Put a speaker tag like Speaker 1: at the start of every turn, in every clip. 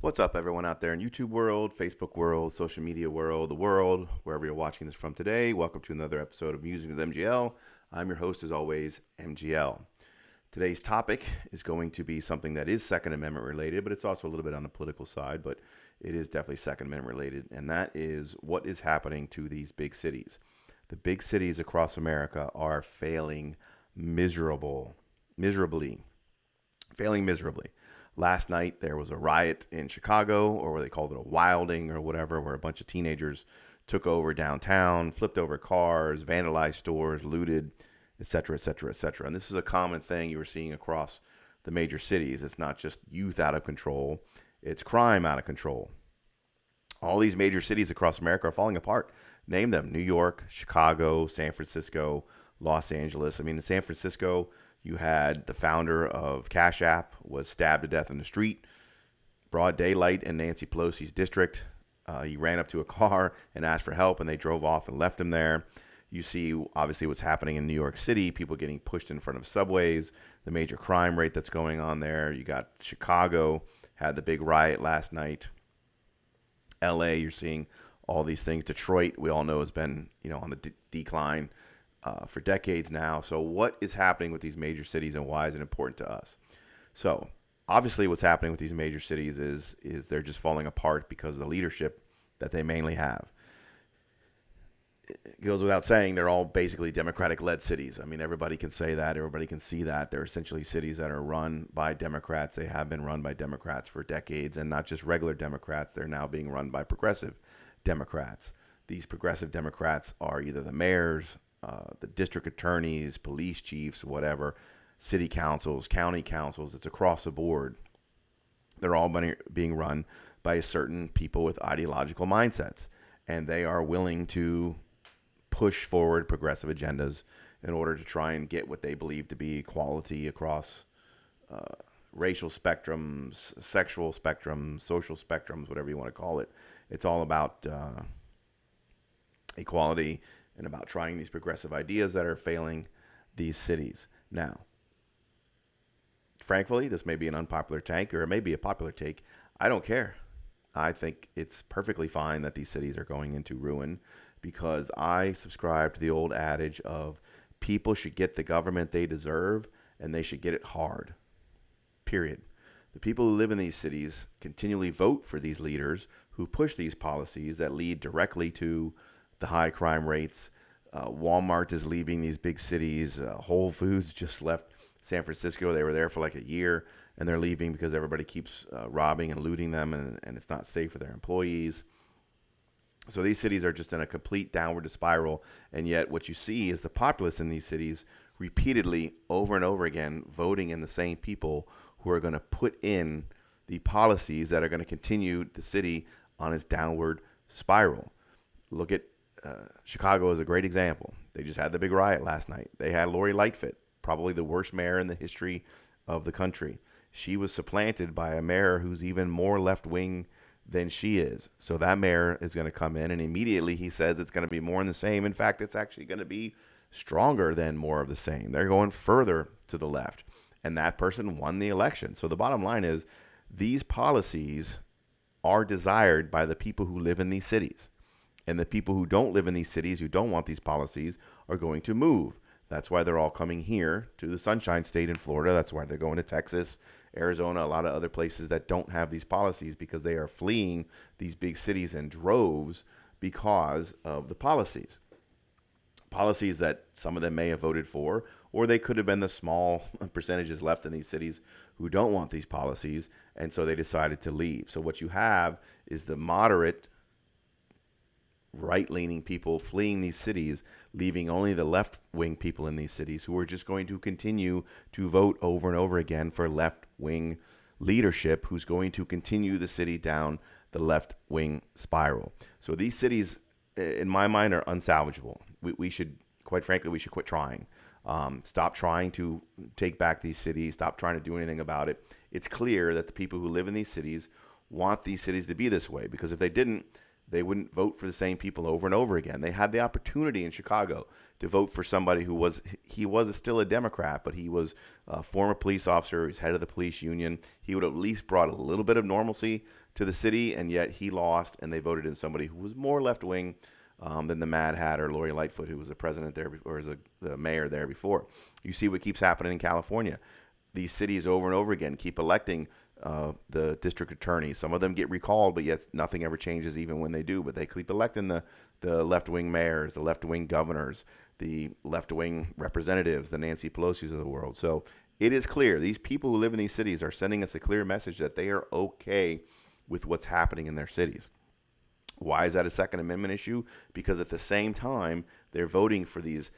Speaker 1: What's up, everyone out there in YouTube world, Facebook world, social media world, the world, wherever you're watching this from today? Welcome to another episode of Musing with MGL. I'm your host, as always, MGL. Today's topic is going to be something that is Second Amendment related, but it's also a little bit on the political side, but it is definitely Second Amendment related, and that is what is happening to these big cities. The big cities across America are failing miserably. Last night, there was a riot in Chicago, or they called it a wilding or whatever, where a bunch of teenagers took over downtown, flipped over cars, vandalized stores, looted, et cetera, et cetera, et cetera. And this is a common thing you were seeing across the major cities. It's not just youth out of control, it's crime out of control. All these major cities across America are falling apart. Name them: New York, Chicago, San Francisco, Los Angeles. I mean, in San Francisco, you had the founder of Cash App was stabbed to death in the street, broad daylight in Nancy Pelosi's district. He ran up to a car and asked for help, and they drove off and left him there. You see, obviously, what's happening in New York City, people getting pushed in front of subways, the major crime rate that's going on there. You got Chicago, had the big riot last night. LA, you're seeing all these things. Detroit, we all know, has been on the decline for decades now. So what is happening with these major cities, and why is it important to us? So obviously what's happening with these major cities is they're just falling apart because of the leadership that they mainly have. It goes without saying they're all basically Democratic-led cities. I mean, everybody can say that. Everybody can see that. They're essentially cities that are run by Democrats. They have been run by Democrats for decades, and not just regular Democrats. They're now being run by progressive Democrats. These progressive Democrats are either the mayors, the district attorneys, police chiefs, whatever, city councils, county councils. It's across the board. They're all being run by certain people with ideological mindsets, and they are willing to push forward progressive agendas in order to try and get what they believe to be equality across racial spectrums, sexual spectrums, social spectrums, whatever you want to call it. It's all about equality and about trying these progressive ideas that are failing these cities. Now, frankly, this may be an unpopular take, or it may be a popular take. I don't care. I think it's perfectly fine that these cities are going into ruin, because I subscribe to the old adage of people should get the government they deserve, and they should get it hard. Period. The people who live in these cities continually vote for these leaders who push these policies that lead directly to the high crime rates. Walmart is leaving these big cities. Whole Foods just left San Francisco. They were there for like a year, and they're leaving because everybody keeps robbing and looting them, and it's not safe for their employees. So these cities are just in a complete downward spiral, and yet what you see is the populace in these cities repeatedly, over and over again, voting in the same people who are going to put in the policies that are going to continue the city on its downward spiral. Look at Chicago is a great example. They just had the big riot last night. They had Lori Lightfoot, probably the worst mayor in the history of the country. She was supplanted by a mayor who's even more left-wing than she is. So that mayor is going to come in, and immediately he says it's going to be more in the same. In fact, it's actually going to be stronger than more of the same. They're going further to the left, and that person won the election. So the bottom line is these policies are desired by the people who live in these cities. And the people who don't live in these cities, who don't want these policies, are going to move. That's why they're all coming here to the Sunshine State in Florida. That's why they're going to Texas, Arizona, a lot of other places that don't have these policies, because they are fleeing these big cities in droves because of the policies. Policies that some of them may have voted for, or they could have been the small percentages left in these cities who don't want these policies, and so they decided to leave. So what you have is the moderate right-leaning people fleeing these cities, leaving only the left-wing people in these cities who are just going to continue to vote over and over again for left-wing leadership, who's going to continue the city down the left-wing spiral. So these cities, in my mind, are unsalvageable. We should, quite frankly, we should quit trying. Stop trying to take back these cities. Stop trying to do anything about it. It's clear that the people who live in these cities want these cities to be this way, because if they didn't, they wouldn't vote for the same people over and over again. They had the opportunity in Chicago to vote for somebody who was still a Democrat, but he was a former police officer. He's head of the police union. He would have at least brought a little bit of normalcy to the city, and yet he lost, and they voted in somebody who was more left wing than the Mad Hatter, Lori Lightfoot, who was the president there or was the mayor there before. You see what keeps happening in California. These cities over and over again keep electing the district attorney. Some of them get recalled, but yet nothing ever changes even when they do. But they keep electing the left-wing mayors, the left-wing governors, the left-wing representatives, the Nancy Pelosi's of the world. So it is clear. These people who live in these cities are sending us a clear message that they are okay with what's happening in their cities. Why is that a Second Amendment issue? Because at the same time, they're voting for these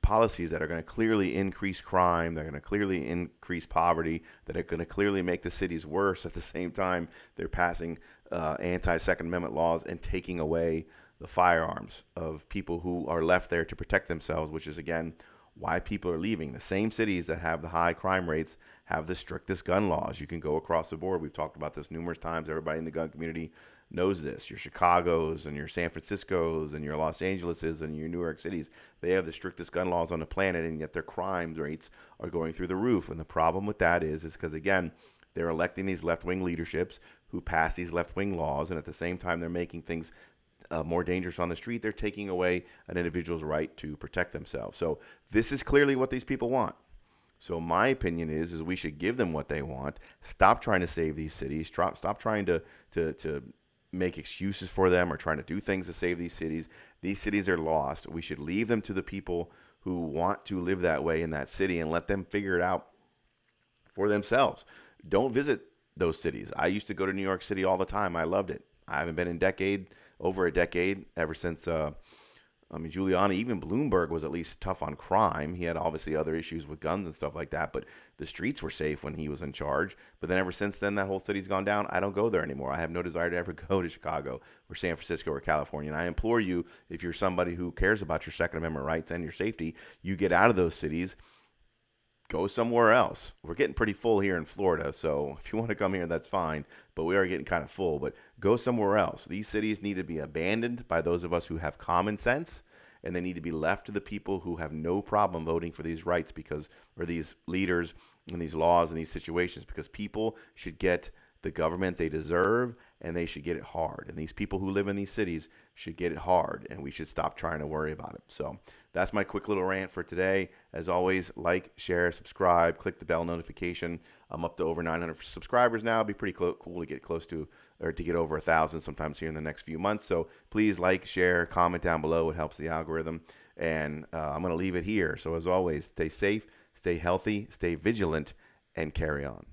Speaker 1: policies that are going to clearly increase crime, they're going to clearly increase poverty, that are going to clearly make the cities worse. At the same time, they're passing anti-Second Amendment laws and taking away the firearms of people who are left there to protect themselves, which is, again, why people are leaving. The same cities that have the high crime rates have the strictest gun laws. You can go across the board. We've talked about this numerous times. Everybody in the gun community knows this. Your Chicagos and your San Franciscos and your Los Angeleses and your New York Cities, they have the strictest gun laws on the planet, and yet their crime rates are going through the roof. And the problem with that is because, again, they're electing these left-wing leaderships who pass these left-wing laws, and at the same time they're making things more dangerous on the street. They're taking away an individual's right to protect themselves. So this is clearly what these people want. So my opinion is we should give them what they want. Stop trying to save these cities. Stop trying to make excuses for them or trying to do things to save these cities. These cities are lost. We should leave them to the people who want to live that way in that city and let them figure it out for themselves. Don't visit those cities. I used to go to New York City all the time. I loved it. I haven't been in over a decade, ever since Giuliani, even Bloomberg was at least tough on crime. He had obviously other issues with guns and stuff like that, but the streets were safe when he was in charge. But then ever since then, that whole city's gone down. I don't go there anymore. I have no desire to ever go to Chicago or San Francisco or California. And I implore you, if you're somebody who cares about your Second Amendment rights and your safety, you get out of those cities. Go somewhere else. We're getting pretty full here in Florida, so if you want to come here, that's fine, but we are getting kind of full. But go somewhere else. These cities need to be abandoned by those of us who have common sense, and they need to be left to the people who have no problem voting for these rights or these leaders and these laws and these situations, because people should get the government they deserve, and they should get it hard. And these people who live in these cities should get it hard, and we should stop trying to worry about it. So that's my quick little rant for today. As always, like, share, subscribe, click the bell notification. I'm up to over 900 subscribers now. It'd be pretty cool to get close to, or to get over 1,000 sometimes here in the next few months. So please like, share, comment down below. It helps the algorithm. And I'm going to leave it here. So as always, stay safe, stay healthy, stay vigilant, and carry on.